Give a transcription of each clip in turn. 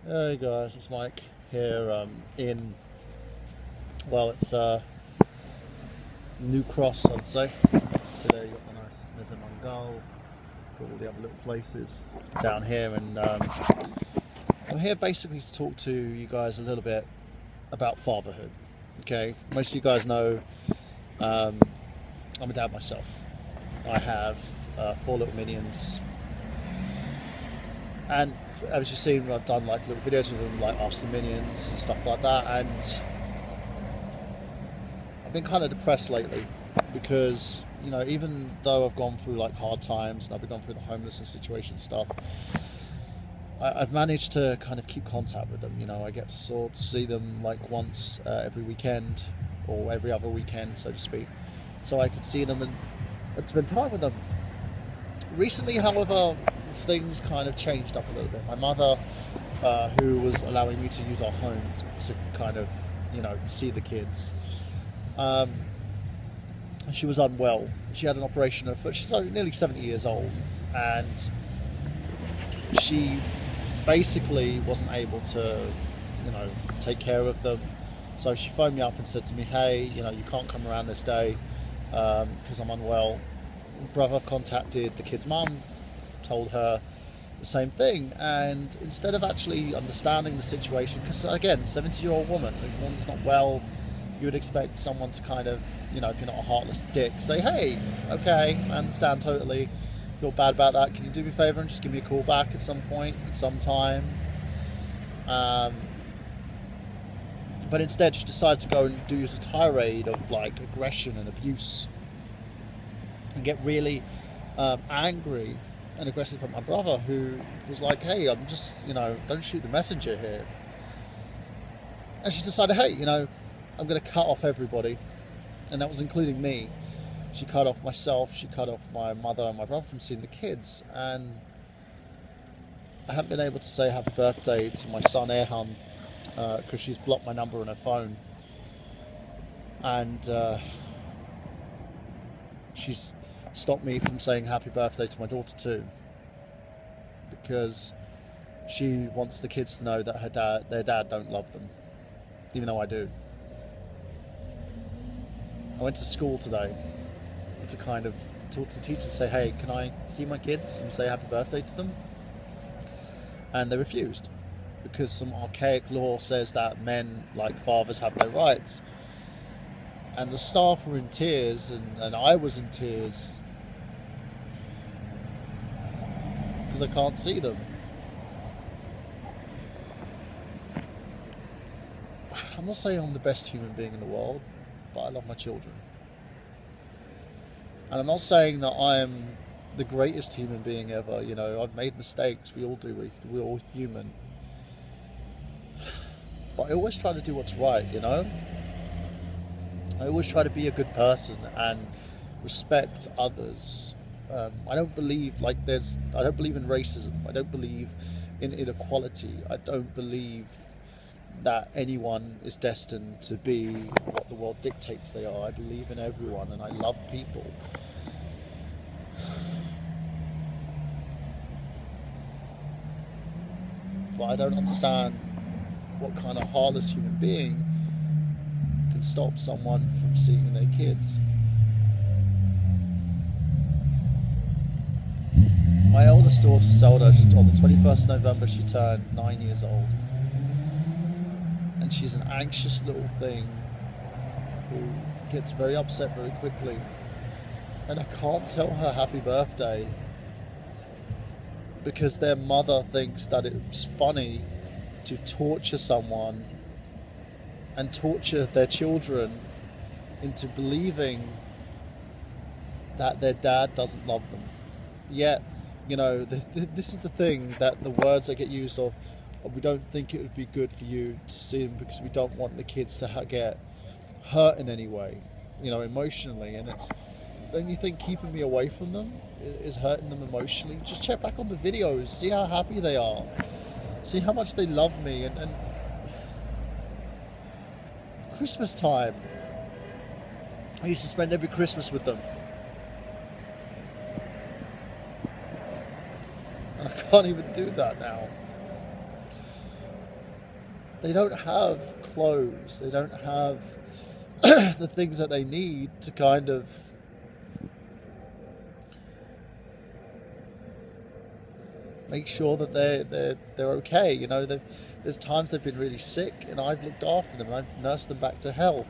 Hey guys, it's Mike here it's New Cross, I'd say. So there you got the nice Nizam Mangal, got all the other little places down here, and I'm here basically to talk to you guys a little bit about fatherhood. Okay, most of you guys know I'm a dad myself. I have 4 little minions, and as you've seen, I've done like little videos with them, like Ask the Minions and stuff like that, and I've been kind of depressed lately because, you know, even though I've gone through like hard times and I've gone through the homelessness situation stuff, I've managed to kind of keep contact with them. You know, I get to sort of see them like once every weekend or every other weekend, so to speak, so I could see them and spend time with them. Recently, however, things kind of changed up a little bit. My mother, who was allowing me to use our home to kind of, you know, see the kids, she was unwell. She had an operation of foot. She's nearly 70 years old, and she basically wasn't able to, you know, take care of them. So she phoned me up and said to me, hey, you know, you can't come around this day because I'm unwell. Brother contacted the kid's mum, told her the same thing, and instead of actually understanding the situation, because again, 70-year-old woman, the woman's not well, you would expect someone to kind of, you know, if you're not a heartless dick, say, hey, okay, I understand totally, feel bad about that, can you do me a favour and just give me a call back at some point, at some time? But instead she decided to go and do a tirade of like aggression and abuse and get really angry and aggressive at my brother, who was like, hey, I'm just, you know, don't shoot the messenger here. And she decided, hey, you know, I'm going to cut off everybody, and that was including me. She cut off myself, she cut off my mother and my brother from seeing the kids, and I haven't been able to say happy birthday to my son Erhan because she's blocked my number on her phone, and she's stopped me from saying happy birthday to my daughter too, because she wants the kids to know that their dad don't love them, even though I do. I went to school today to kind of talk to teachers, say, hey, can I see my kids and say happy birthday to them? And they refused, because some archaic law says that men, like fathers, have no rights. And the staff were in tears, and I was in tears, because I can't see them. I'm not saying I'm the best human being in the world, but I love my children. And I'm not saying that I am the greatest human being ever. You know, I've made mistakes. We all do. We're all human. But I always try to do what's right, you know? I always try to be a good person and respect others. I don't believe I don't believe in racism. I don't believe in inequality. I don't believe that anyone is destined to be what the world dictates they are. I believe in everyone, and I love people. But I don't understand what kind of heartless human being can stop someone from seeing their kids. My oldest daughter, Zelda, on the 21st of November, she turned 9 years old. And she's an anxious little thing who gets very upset very quickly. And I can't tell her happy birthday because their mother thinks that it's funny to torture someone and torture their children into believing that their dad doesn't love them. Yet, you know, this is the thing, that the words that get used of, we don't think it would be good for you to see them because we don't want the kids to get hurt in any way, you know, emotionally. And it's, don't you think keeping me away from them is hurting them emotionally? Just check back on the videos, see how happy they are, see how much they love me. And Christmas time, I used to spend every Christmas with them, and I can't even do that now. they don't have clothes, they don't have the things that they need to kind of make sure that they're okay. You know, there's times they've been really sick, and I've looked after them and I've nursed them back to health.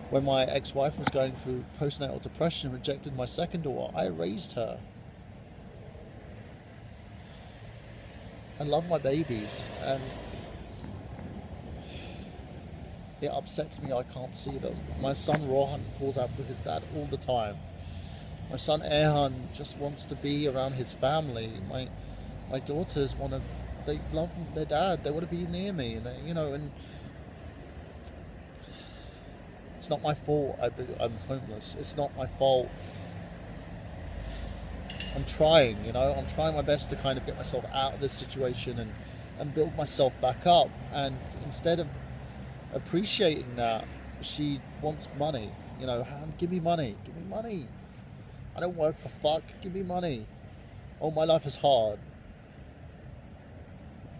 When my ex-wife was going through postnatal depression and rejected my second daughter, I raised her. I love my babies, and it upsets me I can't see them. My son Rohan calls out for his dad all the time. My son Erhan just wants to be around his family. My daughters they love their dad. They want to be near me, and and it's not my fault. I'm homeless. It's not my fault. I'm trying, I'm trying my best to kind of get myself out of this situation and build myself back up. And instead of appreciating that, she wants money. Han, give me money. Give me money. I don't work for fuck. Give me money. Oh, my life is hard.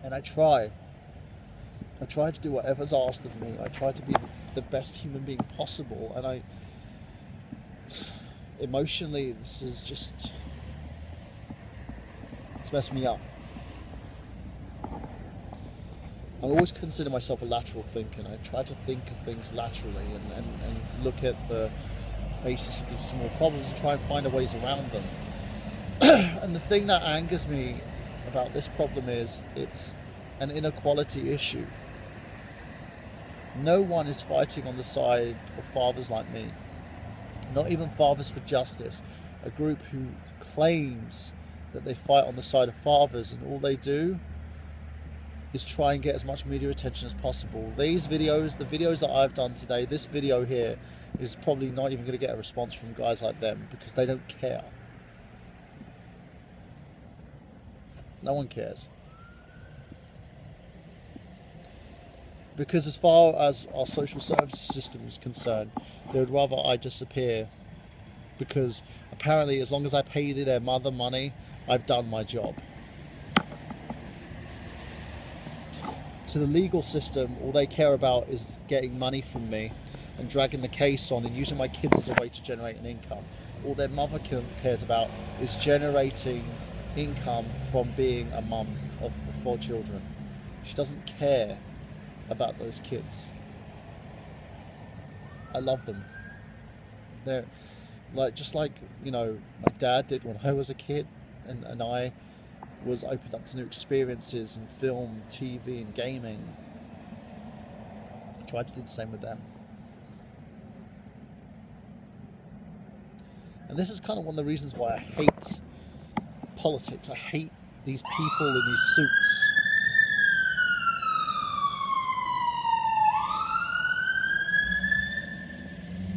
And I try. I try to do whatever's asked of me. I try to be the best human being possible. And emotionally, this is just, it's messed me up. I always consider myself a lateral thinker. I try to think of things laterally and look at the basis of these small problems and try and find a ways around them. And the thing that angers me about this problem is it's an inequality issue. No one is fighting on the side of fathers like me. Not even Fathers for Justice, a group who claims that they fight on the side of fathers, and all they do is try and get as much media attention as possible. These videos, the videos that I've done today, this video here is probably not even going to get a response from guys like them because they don't care. No one cares. Because as far as our social services system is concerned, they would rather I disappear, because apparently as long as I pay their mother money, I've done my job. To the legal system, all they care about is getting money from me and dragging the case on and using my kids as a way to generate an income. All their mother cares about is generating income from being a mum of 4 children. She doesn't care about those kids. I love them. They're just like my dad did when I was a kid, and I was opened up to new experiences in film, TV and gaming. I tried to do the same with them. And this is kind of one of the reasons why I hate politics. I hate these people in these suits.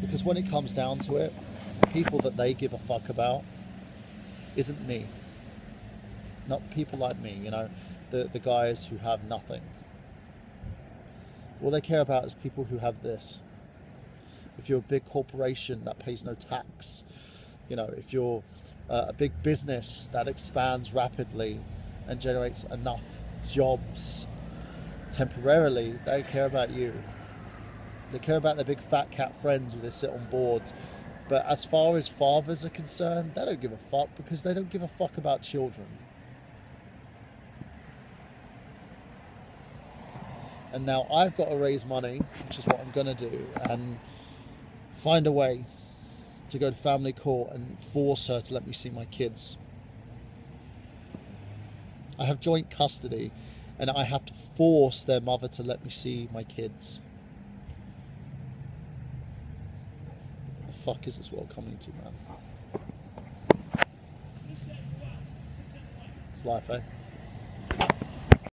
Because when it comes down to it, the people that they give a fuck about isn't me. Not people like me, the guys who have nothing. All they care about is people who have this. If you're a big corporation that pays no tax, if you're a big business that expands rapidly and generates enough jobs temporarily, they care about you. They care about their big fat cat friends who they sit on boards. But as far as fathers are concerned, they don't give a fuck, because they don't give a fuck about children. And now I've got to raise money, which is what I'm going to do, and find a way to go to family court and force her to let me see my kids. I have joint custody, and I have to force their mother to let me see my kids. What the fuck is this world coming to, man? It's life, eh?